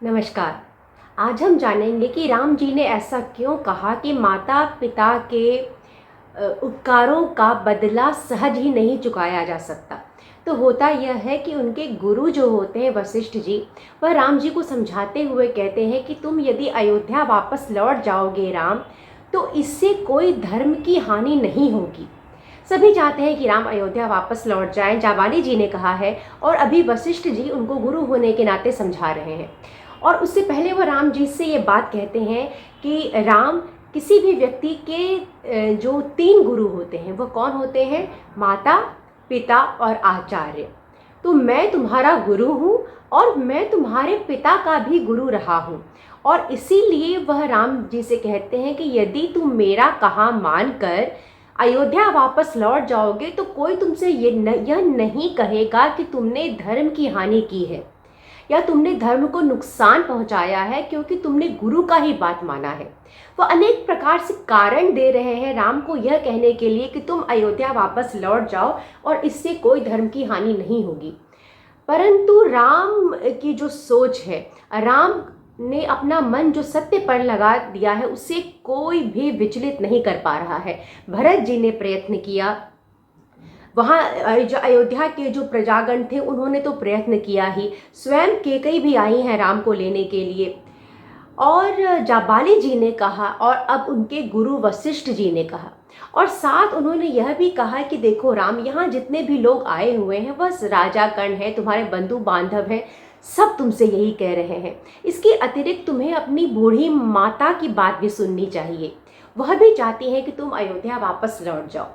नमस्कार। आज हम जानेंगे कि राम जी ने ऐसा क्यों कहा कि माता पिता के उपकारों का बदला सहज ही नहीं चुकाया जा सकता। तो होता यह है कि उनके गुरु जो होते हैं वशिष्ठ जी, वह राम जी को समझाते हुए कहते हैं कि तुम यदि अयोध्या वापस लौट जाओगे राम, तो इससे कोई धर्म की हानि नहीं होगी। सभी चाहते हैं कि राम अयोध्या वापस लौट जाएं, जाबाली जी ने कहा है। और अभी वशिष्ठ जी उनको गुरु होने के नाते समझा रहे हैं। और उससे पहले वो राम जी से ये बात कहते हैं कि राम, किसी भी व्यक्ति के जो तीन गुरु होते हैं वो कौन होते हैं? माता, पिता और आचार्य। तो मैं तुम्हारा गुरु हूँ और मैं तुम्हारे पिता का भी गुरु रहा हूँ। और इसीलिए वह राम जी से कहते हैं कि यदि तुम मेरा कहा मानकर अयोध्या वापस लौट जाओगे तो कोई तुमसे यह नहीं कहेगा कि तुमने धर्म की हानि की है या तुमने धर्म को नुकसान पहुंचाया है, क्योंकि तुमने गुरु का ही बात माना है। वो अनेक प्रकार से कारण दे रहे हैं राम को यह कहने के लिए कि तुम अयोध्या वापस लौट जाओ और इससे कोई धर्म की हानि नहीं होगी। परंतु राम की जो सोच है, राम ने अपना मन जो सत्य पर लगा दिया है, उससे कोई भी विचलित नहीं कर पा रहा है। भरत जी ने प्रयत्न किया, वहाँ जो अयोध्या के जो प्रजागण थे उन्होंने तो प्रयत्न किया ही, स्वयं केकई भी आई हैं राम को लेने के लिए। और जाबाली जी ने कहा और अब उनके गुरु वशिष्ठ जी ने कहा, और साथ उन्होंने यह भी कहा कि देखो राम, यहाँ जितने भी लोग आए हुए हैं वह राजागण हैं, तुम्हारे बंधु बांधव हैं, सब तुमसे यही कह रहे हैं। इसके अतिरिक्त तुम्हें अपनी बूढ़ी माता की बात भी सुननी चाहिए, वह भी चाहती हैं कि तुम अयोध्या वापस लौट जाओ।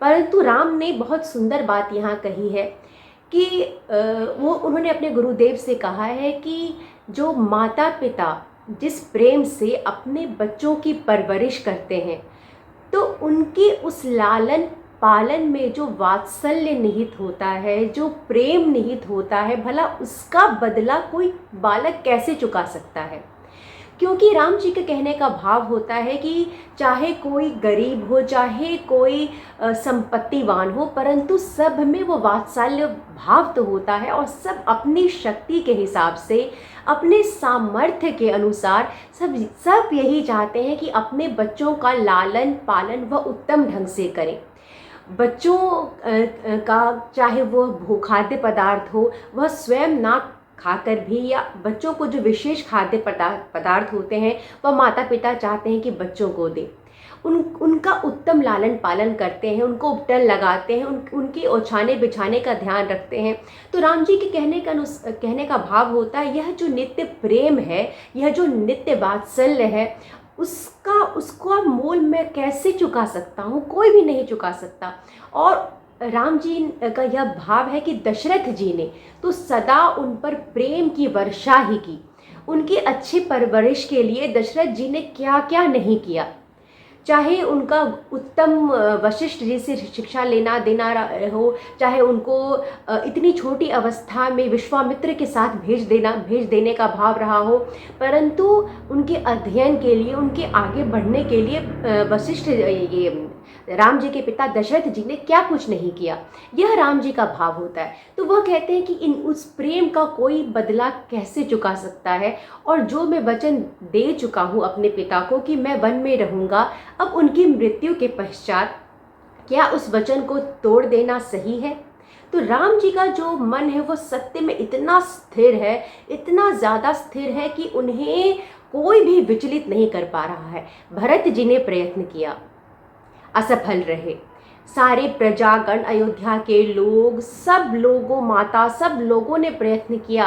परंतु राम ने बहुत सुंदर बात यहाँ कही है कि वो उन्होंने अपने गुरुदेव से कहा है कि जो माता पिता जिस प्रेम से अपने बच्चों की परवरिश करते हैं, तो उनके उस लालन पालन में जो वात्सल्य निहित होता है, जो प्रेम निहित होता है, भला उसका बदला कोई बालक कैसे चुका सकता है? क्योंकि राम जी के कहने का भाव होता है कि चाहे कोई गरीब हो, चाहे कोई संपत्तिवान हो, परंतु सब में वो वात्सल्य भाव तो होता है। और सब अपनी शक्ति के हिसाब से, अपने सामर्थ्य के अनुसार सब यही चाहते हैं कि अपने बच्चों का लालन पालन वह उत्तम ढंग से करें। बच्चों का चाहे वो खाद्य पदार्थ हो, वह स्वयं ना खाकर भी, या बच्चों को जो विशेष खाद्य पदार्थ होते हैं वह माता पिता चाहते हैं कि बच्चों को दे, उनका उत्तम लालन पालन करते हैं, उनको उपटन लगाते हैं, उनके ओछाने बिछाने का ध्यान रखते हैं। तो राम जी के कहने का भाव होता है, यह जो नित्य प्रेम है, यह जो नित्य वात्सल्य है, उसका मोल मैं कैसे चुका सकता हूँ? कोई भी नहीं चुका सकता। और राम जी का यह भाव है कि दशरथ जी ने तो सदा उन पर प्रेम की वर्षा ही की। उनकी अच्छी परवरिश के लिए दशरथ जी ने क्या क्या नहीं किया, चाहे उनका उत्तम वशिष्ठ जी से शिक्षा लेना देना हो, चाहे उनको इतनी छोटी अवस्था में विश्वामित्र के साथ भेज देने का भाव रहा हो, परंतु उनके अध्ययन के लिए, उनके आगे बढ़ने के लिए वशिष्ठ ये राम जी के पिता दशरथ जी ने क्या कुछ नहीं किया। यह राम जी का भाव होता है। तो वह कहते हैं कि उस प्रेम का कोई बदला कैसे चुका सकता है, और जो मैं वचन दे चुका हूँ अपने पिता को कि मैं वन में रहूँगा, अब उनकी मृत्यु के पश्चात क्या उस वचन को तोड़ देना सही है? तो राम जी का जो मन है वो सत्य में इतना स्थिर है, इतना ज़्यादा स्थिर है कि उन्हें कोई भी विचलित नहीं कर पा रहा है। भरत जी ने प्रयत्न किया, असफल रहे। सारे प्रजागण, अयोध्या के लोग, सब लोगों, माता, सब लोगों ने प्रयत्न किया,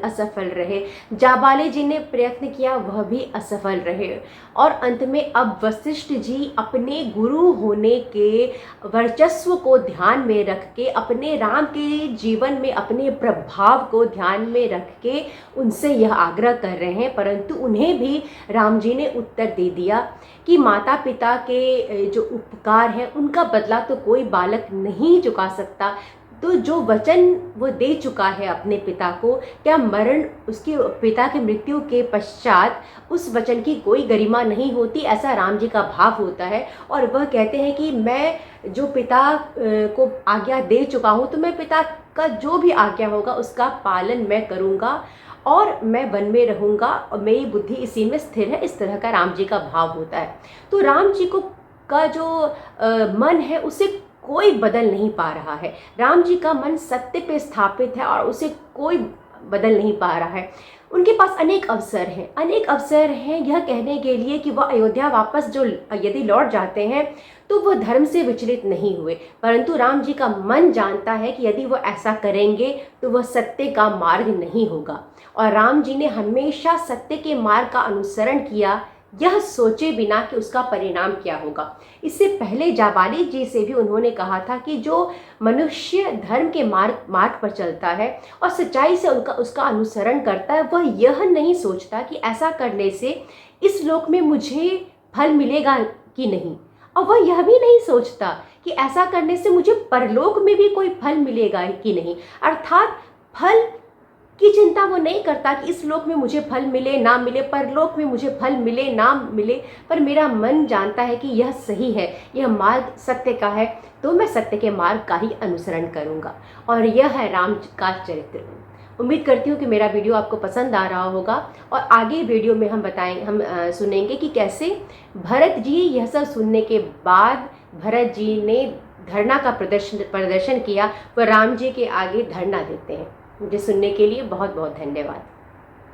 असफल रहे। जाबाली जी ने प्रयत्न किया, वह भी असफल रहे। और अंत में अब वशिष्ठ जी अपने गुरु होने के वर्चस्व को ध्यान में रख के, अपने राम के जीवन में अपने प्रभाव को ध्यान में रख के उनसे यह आग्रह कर रहे हैं। परंतु उन्हें भी राम जी ने उत्तर दे दिया कि माता पिता के जो उपकार है उनका बदला तो कोई बालक नहीं चुका सकता। तो जो वचन वो दे चुका है अपने पिता को, क्या मरण, उसके पिता की मृत्यु के पश्चात उस वचन की कोई गरिमा नहीं होती? ऐसा राम जी का भाव होता है। और वह कहते हैं कि मैं जो पिता को आज्ञा दे चुका हूँ, तो मैं पिता का जो भी आज्ञा होगा उसका पालन मैं करूँगा। और मैं वन में रहूँगा और मेरी बुद्धि इसी में स्थिर है, इस तरह का राम जी का भाव होता है। तो राम जी को का जो मन है उसे कोई बदल नहीं पा रहा है। राम जी का मन सत्य पे स्थापित है और उसे कोई बदल नहीं पा रहा है। उनके पास अनेक अवसर हैं यह कहने के लिए कि वह अयोध्या वापस जो यदि लौट जाते हैं तो वह धर्म से विचलित नहीं हुए, परंतु राम जी का मन जानता है कि यदि वह ऐसा करेंगे तो वह सत्य का मार्ग नहीं होगा। और राम जी ने हमेशा सत्य के मार्ग का अनुसरण किया, यह सोचे बिना कि उसका परिणाम क्या होगा। इससे पहले जाबाली जी से भी उन्होंने कहा था कि जो मनुष्य धर्म के मार्ग पर चलता है और सच्चाई से उसका अनुसरण करता है, वह यह नहीं सोचता कि ऐसा करने से इस लोक में मुझे फल मिलेगा कि नहीं, और वह यह भी नहीं सोचता कि ऐसा करने से मुझे परलोक में भी कोई फल मिलेगा कि नहीं। अर्थात फल की चिंता वो नहीं करता कि इस लोक में मुझे फल मिले ना मिले, परलोक में मुझे फल मिले ना मिले, पर मेरा मन जानता है कि यह सही है, यह मार्ग सत्य का है, तो मैं सत्य के मार्ग का ही अनुसरण करूँगा। और यह है राम का चरित्र। उम्मीद करती हूँ कि मेरा वीडियो आपको पसंद आ रहा होगा, और आगे वीडियो में हम सुनेंगे कि कैसे भरत जी, यह सब सुनने के बाद भरत जी ने धरना का प्रदर्शन किया, वह राम जी के आगे धरना देते हैं। मुझे सुनने के लिए बहुत बहुत धन्यवाद।